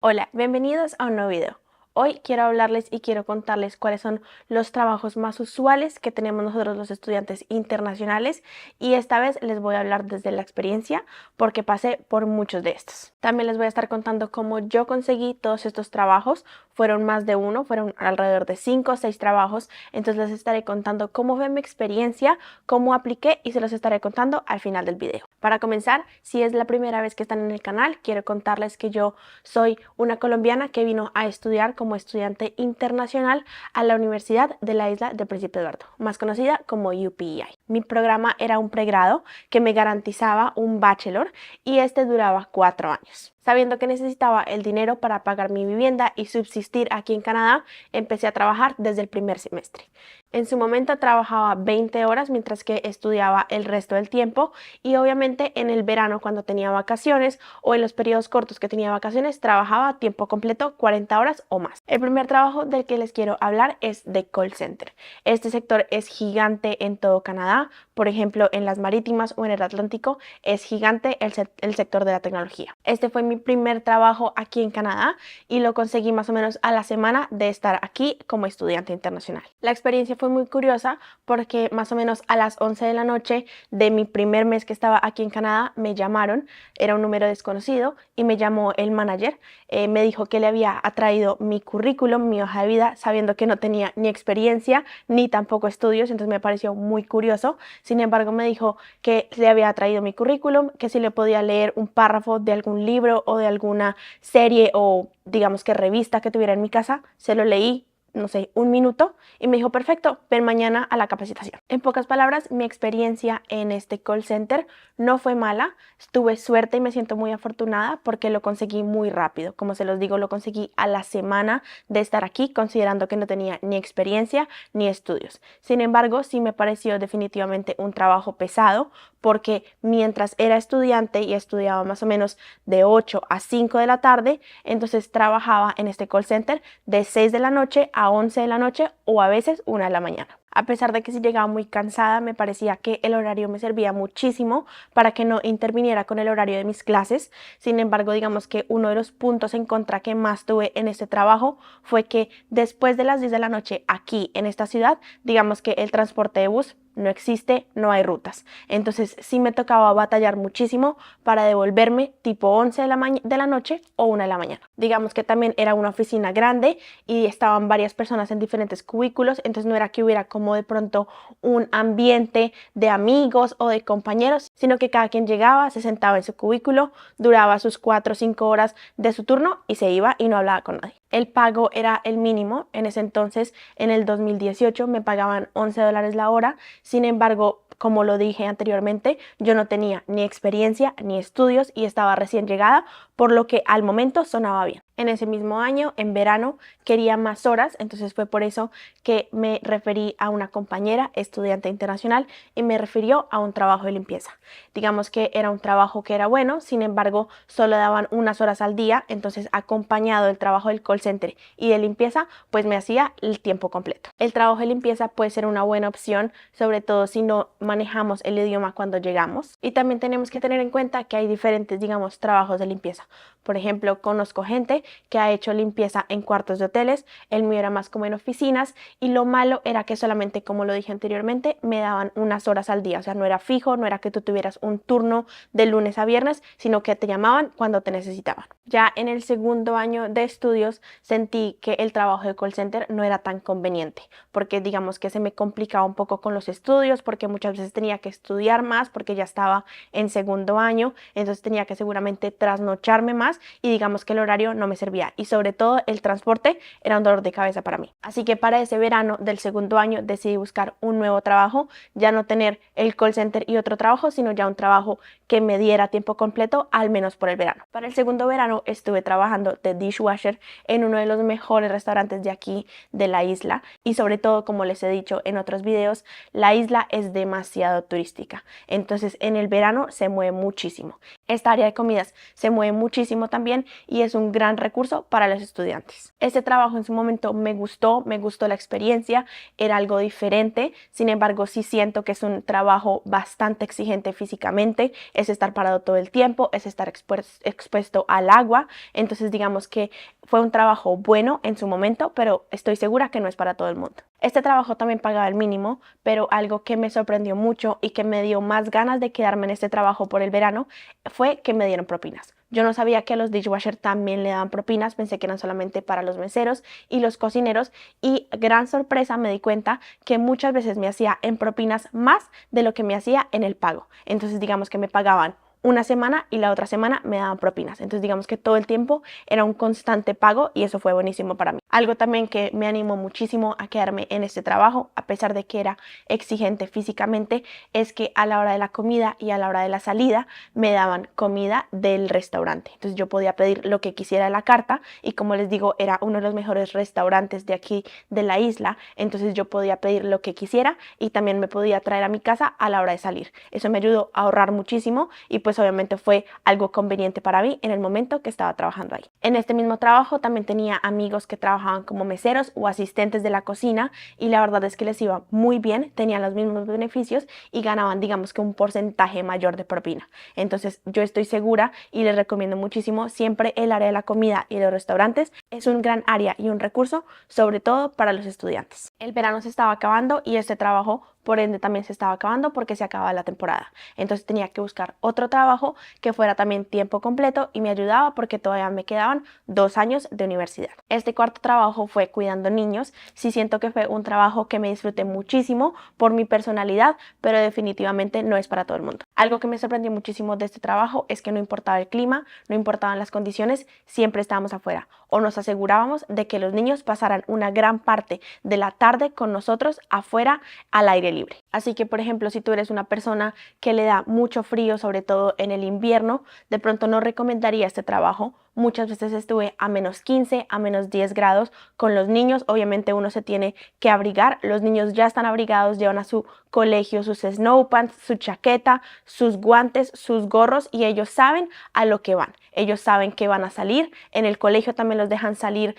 Hola, bienvenidos a un nuevo video. Hoy quiero hablarles y quiero contarles cuáles son los trabajos más usuales que tenemos nosotros los estudiantes internacionales y esta vez les voy a hablar desde la experiencia porque pasé por muchos de estos. También les voy a estar contando cómo yo conseguí todos estos trabajos. Fueron más de uno, fueron alrededor de 5 o 6 trabajos, entonces les estaré contando cómo fue mi experiencia, cómo apliqué y se los estaré contando al final del video. Para comenzar, si es la primera vez que están en el canal, quiero contarles que yo soy una colombiana que vino a estudiar como estudiante internacional a la Universidad de la Isla del Príncipe Eduardo, más conocida como UPEI. Mi programa era un pregrado que me garantizaba un bachelor y este duraba 4 años. Sabiendo que necesitaba el dinero para pagar mi vivienda y subsistir aquí en Canadá, empecé a trabajar desde el primer semestre. En su momento trabajaba 20 horas mientras que estudiaba el resto del tiempo y obviamente en el verano cuando tenía vacaciones o en los periodos cortos que tenía vacaciones trabajaba a tiempo completo 40 horas o más. El primer trabajo del que les quiero hablar es de call center. Este sector es gigante en todo Canadá, por ejemplo en las marítimas o en el Atlántico es gigante el sector de la tecnología. Este fue mi primer trabajo aquí en Canadá y lo conseguí más o menos a la semana de estar aquí como estudiante internacional. La experiencia fue muy curiosa porque más o menos a las 11 de la noche de mi primer mes que estaba aquí en Canadá me llamaron, era un número desconocido y me llamó el manager, me dijo que le había traído mi currículum, mi hoja de vida, sabiendo que no tenía ni experiencia ni tampoco estudios, entonces me pareció muy curioso. Sin embargo, me dijo que le había traído mi currículum, que si le podía leer un párrafo de algún libro o de alguna serie o digamos que revista que tuviera en mi casa. Se lo leí, no sé, un minuto y me dijo perfecto, ven mañana a la capacitación. En pocas palabras, mi experiencia en este call center no fue mala, tuve suerte y me siento muy afortunada porque lo conseguí muy rápido. Como se los digo, lo conseguí a la semana de estar aquí, considerando que no tenía ni experiencia ni estudios. Sin embargo, sí me pareció definitivamente un trabajo pesado porque mientras era estudiante y estudiaba más o menos de 8 a 5 de la tarde, entonces trabajaba en este call center de 6 de la noche a 11 de la noche o a veces 1 de la mañana. A pesar de que si llegaba muy cansada, me parecía que el horario me servía muchísimo para que no interviniera con el horario de mis clases. Sin embargo, digamos que uno de los puntos en contra que más tuve en este trabajo fue que después de las 10 de la noche aquí en esta ciudad, digamos que el transporte de bus no existe, no hay rutas. Entonces sí me tocaba batallar muchísimo para devolverme tipo 11 de la noche o 1 de la mañana. Digamos que también era una oficina grande y estaban varias personas en diferentes cubículos, entonces no era que hubiera como de pronto un ambiente de amigos o de compañeros, sino que cada quien llegaba, se sentaba en su cubículo, duraba sus 4 o 5 horas de su turno y se iba y no hablaba con nadie. El pago era el mínimo, en ese entonces, en el 2018 me pagaban $11 la hora. Sin embargo, como lo dije anteriormente, yo no tenía ni experiencia ni estudios y estaba recién llegada, por lo que al momento sonaba bien. En ese mismo año, en verano, quería más horas, entonces fue por eso que me referí a una compañera estudiante internacional y me refirió a un trabajo de limpieza. Digamos que era un trabajo que era bueno, sin embargo, solo daban unas horas al día, entonces acompañado del trabajo del call center y de limpieza, pues me hacía el tiempo completo. El trabajo de limpieza puede ser una buena opción, sobre todo si no manejamos el idioma cuando llegamos. Y también tenemos que tener en cuenta que hay diferentes, digamos, trabajos de limpieza. Por ejemplo, conozco gente que ha hecho limpieza en cuartos de hoteles, el mío era más como en oficinas y lo malo era que solamente, como lo dije anteriormente, me daban unas horas al día, o sea, no era fijo, no era que tú tuvieras un turno de lunes a viernes, sino que te llamaban cuando te necesitaban. Ya en el segundo año de estudios sentí que el trabajo de call center no era tan conveniente, porque digamos que se me complicaba un poco con los estudios, porque muchas veces tenía que estudiar más, porque ya estaba en segundo año, entonces tenía que seguramente trasnocharme más y digamos que el horario no me servía y sobre todo el transporte era un dolor de cabeza para mí. Así que para ese verano del segundo año decidí buscar un nuevo trabajo, ya no tener el call center y otro trabajo, sino ya un trabajo que me diera tiempo completo, al menos por el verano. Para el segundo verano estuve trabajando de dishwasher en uno de los mejores restaurantes de aquí de la isla y sobre todo, como les he dicho en otros videos, la isla es demasiado turística, entonces en el verano se mueve muchísimo. Esta área de comidas se mueve muchísimo también y es un gran recurso para los estudiantes. Este trabajo en su momento me gustó la experiencia, era algo diferente, sin embargo sí siento que es un trabajo bastante exigente físicamente, es estar parado todo el tiempo, es estar expuesto al agua, entonces digamos que fue un trabajo bueno en su momento, pero estoy segura que no es para todo el mundo. Este trabajo también pagaba el mínimo, pero algo que me sorprendió mucho y que me dio más ganas de quedarme en este trabajo por el verano fue que me dieron propinas. Yo no sabía que a los dishwasher también le daban propinas, pensé que eran solamente para los meseros y los cocineros y gran sorpresa me di cuenta que muchas veces me hacía en propinas más de lo que me hacía en el pago. Entonces digamos que me pagaban una semana y la otra semana me daban propinas. Entonces digamos que todo el tiempo era un constante pago y eso fue buenísimo para mí. Algo también que me animó muchísimo a quedarme en este trabajo, a pesar de que era exigente físicamente, es que a la hora de la comida y a la hora de la salida me daban comida del restaurante. Entonces yo podía pedir lo que quisiera de la carta y como les digo, era uno de los mejores restaurantes de aquí de la isla. Entonces yo podía pedir lo que quisiera y también me podía traer a mi casa a la hora de salir. Eso me ayudó a ahorrar muchísimo y pues obviamente fue algo conveniente para mí en el momento que estaba trabajando ahí. En este mismo trabajo también tenía amigos que trabajaban como meseros o asistentes de la cocina y la verdad es que les iba muy bien, tenían los mismos beneficios y ganaban digamos que un porcentaje mayor de propina. Entonces yo estoy segura y les recomiendo muchísimo siempre el área de la comida y de los restaurantes. Es un gran área y un recurso, sobre todo para los estudiantes. El verano se estaba acabando y este trabajo por ende también se estaba acabando porque se acababa la temporada. Entonces tenía que buscar otro trabajo que fuera también tiempo completo y me ayudaba porque todavía me quedaban 2 años de universidad. Este cuarto trabajo fue cuidando niños. Sí siento que fue un trabajo que me disfruté muchísimo por mi personalidad, pero definitivamente no es para todo el mundo. Algo que me sorprendió muchísimo de este trabajo es que no importaba el clima, no importaban las condiciones, siempre estábamos afuera o nos asegurábamos de que los niños pasaran una gran parte de la tarde con nosotros afuera al aire libre. Así que, por ejemplo, si tú eres una persona que le da mucho frío, sobre todo en el invierno, de pronto no recomendaría este trabajo. Muchas veces estuve a menos 15, a menos 10 grados con los niños. Obviamente uno se tiene que abrigar. Los niños ya están abrigados, llevan a su colegio sus snow pants, su chaqueta, sus guantes, sus gorros y ellos saben a lo que van. Ellos saben que van a salir. En el colegio también los dejan salir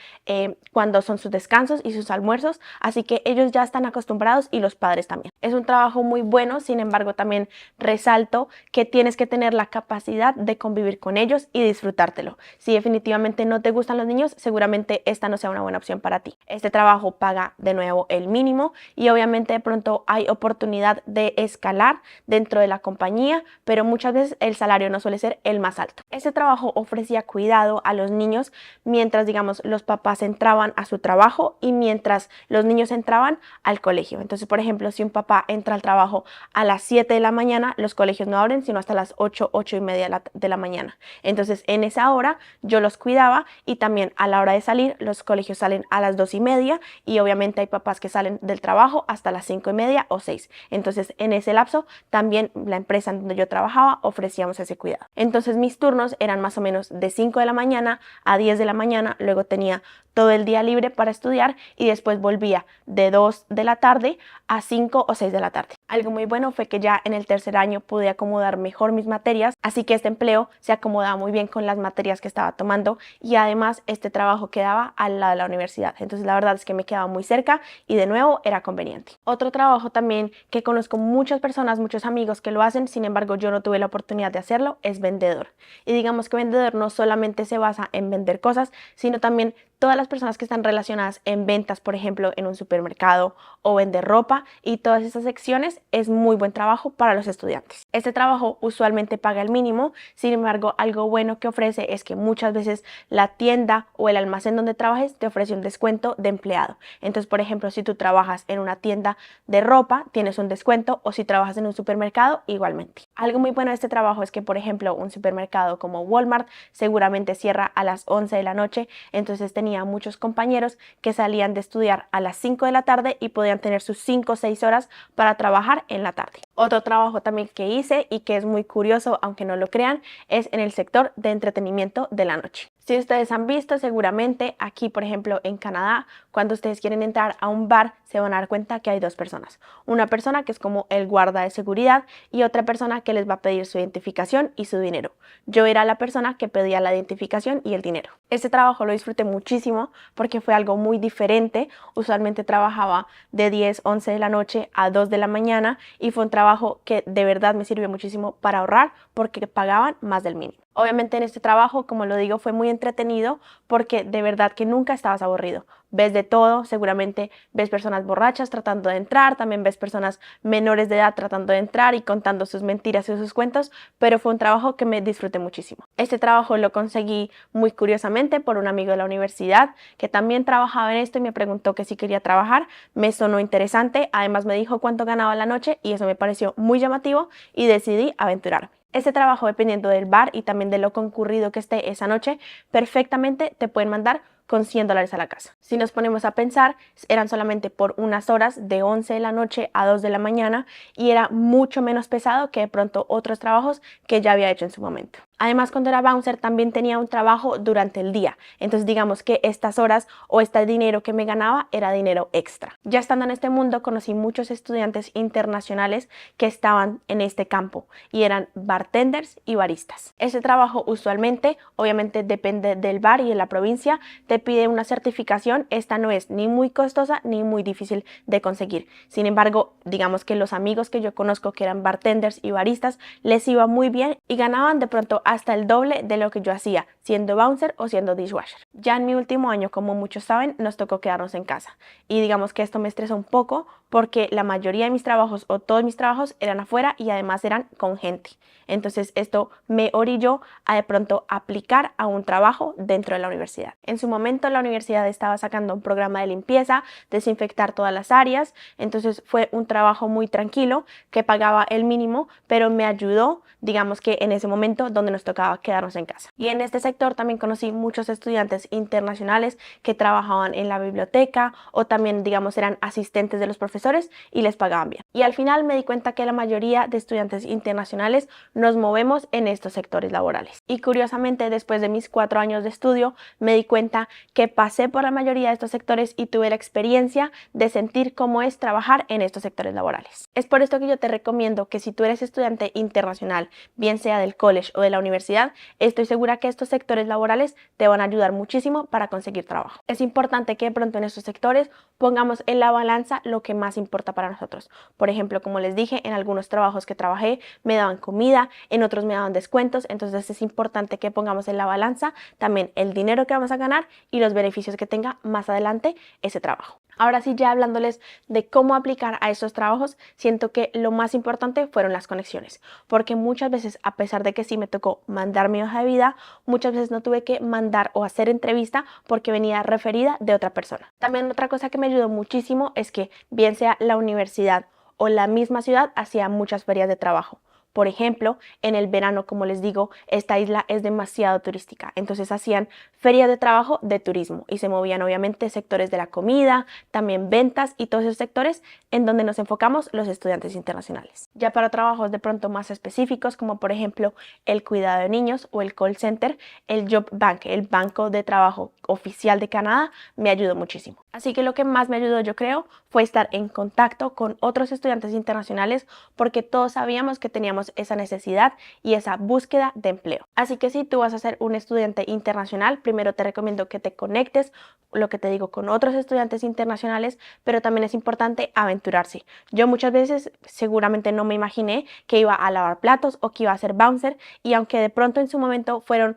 cuando son sus descansos y sus almuerzos. Así que ellos ya están acostumbrados y los padres también. Es un trabajo muy bueno, sin embargo también resalto que tienes que tener la capacidad de convivir con ellos y disfrutártelo. Si definitivamente no te gustan los niños, seguramente esta no sea una buena opción para ti. Este trabajo paga de nuevo el mínimo y obviamente de pronto hay oportunidad de escalar dentro de la compañía, pero muchas veces el salario no suele ser el más alto. Este trabajo ofrecía cuidado a los niños mientras, digamos, los papás entraban a su trabajo y mientras los niños entraban al colegio. Entonces, por ejemplo, si un papá entra al trabajo a las 7 de la mañana, los colegios no abren sino hasta las 8, 8 y media de la mañana. Entonces, en esa hora yo los cuidaba y también a la hora de salir, los colegios salen a las 2 y media y obviamente hay papás que salen del trabajo hasta las 5 y media o 6. Entonces, en ese lapso, también la empresa en donde yo trabajaba ofrecíamos ese cuidado. Entonces, mis turnos eran más o menos de 5 de la mañana a 10 de la mañana, luego tenía todo el día libre para estudiar y después volvía de 2 de la tarde a 5 o 6 de la tarde. Algo muy bueno fue que ya en el tercer año pude acomodar mejor mis materias, así que este empleo se acomodaba muy bien con las materias que estaba tomando y además este trabajo quedaba al lado de la universidad. Entonces la verdad es que me quedaba muy cerca y de nuevo era conveniente. Otro trabajo también que conozco muchas personas, muchos amigos que lo hacen, sin embargo yo no tuve la oportunidad de hacerlo, es vendedor. Y digamos que vendedor no solamente se basa en vender cosas, sino también todas las personas que están relacionadas en ventas, por ejemplo, en un supermercado o vender ropa y todas esas secciones es muy buen trabajo para los estudiantes. Este trabajo usualmente paga el mínimo, sin embargo, algo bueno que ofrece es que muchas veces la tienda o el almacén donde trabajes te ofrece un descuento de empleado. Entonces, por ejemplo, si tú trabajas en una tienda de ropa, tienes un descuento o si trabajas en un supermercado, igualmente. Algo muy bueno de este trabajo es que, por ejemplo, un supermercado como Walmart seguramente cierra a las 11 de la noche, entonces tenía muchos compañeros que salían de estudiar a las 5 de la tarde y podían tener sus 5 o 6 horas para trabajar en la tarde. Otro trabajo también que hice y que es muy curioso, aunque no lo crean, es en el sector de entretenimiento de la noche. Si ustedes han visto, seguramente aquí, por ejemplo, en Canadá, cuando ustedes quieren entrar a un bar, se van a dar cuenta que hay dos personas. Una persona que es como el guarda de seguridad y otra persona que les va a pedir su identificación y su dinero. Yo era la persona que pedía la identificación y el dinero. Este trabajo lo disfruté muchísimo porque fue algo muy diferente. Usualmente trabajaba de 10, 11 de la noche a 2 de la mañana y fue un trabajo que de verdad me sirvió muchísimo para ahorrar porque pagaban más del mínimo. Obviamente en este trabajo, como lo digo, fue muy entretenido porque de verdad que nunca estabas aburrido. Ves de todo, seguramente ves personas borrachas tratando de entrar, también ves personas menores de edad tratando de entrar y contando sus mentiras y sus cuentos, pero fue un trabajo que me disfruté muchísimo. Este trabajo lo conseguí muy curiosamente por un amigo de la universidad que también trabajaba en esto y me preguntó que si quería trabajar. Me sonó interesante, además me dijo cuánto ganaba la noche y eso me pareció muy llamativo y decidí aventurarme. Este trabajo, dependiendo del bar y también de lo concurrido que esté esa noche, perfectamente te pueden mandar con $100 a la casa. Si nos ponemos a pensar, eran solamente por unas horas de 11 de la noche a 2 de la mañana y era mucho menos pesado que de pronto otros trabajos que ya había hecho en su momento. Además, cuando era bouncer también tenía un trabajo durante el día. Entonces digamos que estas horas o este dinero que me ganaba era dinero extra. Ya estando en este mundo conocí muchos estudiantes internacionales que estaban en este campo y eran bartenders y baristas. Este trabajo usualmente, obviamente depende del bar y de la provincia, te pide una certificación. Esta no es ni muy costosa ni muy difícil de conseguir. Sin embargo, digamos que los amigos que yo conozco que eran bartenders y baristas les iba muy bien y ganaban de pronto hasta el doble de lo que yo hacía siendo bouncer o siendo dishwasher. Ya en mi último año, como muchos saben, nos tocó quedarnos en casa y digamos que esto me estresó un poco porque la mayoría de mis trabajos o todos mis trabajos eran afuera y además eran con gente. Entonces esto me orilló a de pronto aplicar a un trabajo dentro de la universidad. En su momento la universidad estaba sacando un programa de limpieza, desinfectar todas las áreas, entonces fue un trabajo muy tranquilo que pagaba el mínimo, pero me ayudó, digamos que en ese momento donde nos tocaba quedarnos en casa. Y en este sector también conocí muchos estudiantes internacionales que trabajaban en la biblioteca o también digamos eran asistentes de los profesores y les pagaban bien. Y al final me di cuenta que la mayoría de estudiantes internacionales nos movemos en estos sectores laborales. Y curiosamente, después de mis 4 años de estudio, me di cuenta que pasé por la mayoría de estos sectores y tuve la experiencia de sentir cómo es trabajar en estos sectores laborales. Es por esto que yo te recomiendo que si tú eres estudiante internacional, bien sea del college o de la universidad, estoy segura que estos sectores laborales te van a ayudar muchísimo para conseguir trabajo. Es importante que de pronto en estos sectores pongamos en la balanza lo que más importa para nosotros. Por ejemplo, como les dije, en algunos trabajos que trabajé me daban comida, en otros me daban descuentos, entonces es importante que pongamos en la balanza también el dinero que vamos a ganar y los beneficios que tenga más adelante ese trabajo. Ahora sí, ya hablándoles de cómo aplicar a estos trabajos, siento que lo más importante fueron las conexiones, porque muchas veces, a pesar de que sí me tocó mandar mi hoja de vida, muchas veces no tuve que mandar o hacer entrevista porque venía referida de otra persona. También otra cosa que me ayudó muchísimo es que bien sea la universidad o la misma ciudad hacía muchas ferias de trabajo. Por ejemplo, en el verano, como les digo, esta isla es demasiado turística, entonces hacían ferias de trabajo de turismo y se movían obviamente sectores de la comida, también ventas y todos esos sectores en donde nos enfocamos los estudiantes internacionales. Ya para trabajos de pronto más específicos, como por ejemplo el cuidado de niños o el call center, el Job Bank, el banco de trabajo oficial de Canadá, me ayudó muchísimo. Así que lo que más me ayudó, yo creo, fue estar en contacto con otros estudiantes internacionales porque todos sabíamos que teníamos esa necesidad y esa búsqueda de empleo. Así que si tú vas a ser un estudiante internacional, primero te recomiendo que te conectes, lo que te digo, con otros estudiantes internacionales, pero también es importante aventurarse. Yo muchas veces seguramente no me imaginé que iba a lavar platos o que iba a ser bouncer y aunque de pronto en su momento fueron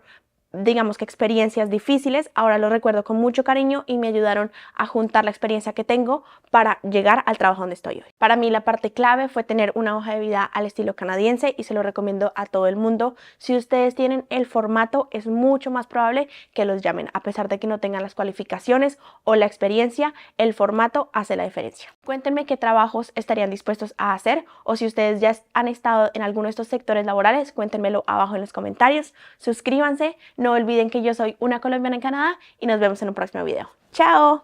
digamos que experiencias difíciles, ahora lo recuerdo con mucho cariño y me ayudaron a juntar la experiencia que tengo para llegar al trabajo donde estoy hoy. Para mí la parte clave fue tener una hoja de vida al estilo canadiense y se lo recomiendo a todo el mundo. Si ustedes tienen el formato, es mucho más probable que los llamen, a pesar de que no tengan las cualificaciones o la experiencia, el formato hace la diferencia. Cuéntenme qué trabajos estarían dispuestos a hacer o si ustedes ya han estado en alguno de estos sectores laborales, cuéntenmelo abajo en los comentarios. Suscríbanse. No olviden que yo soy una colombiana en Canadá y nos vemos en un próximo video. ¡Chao!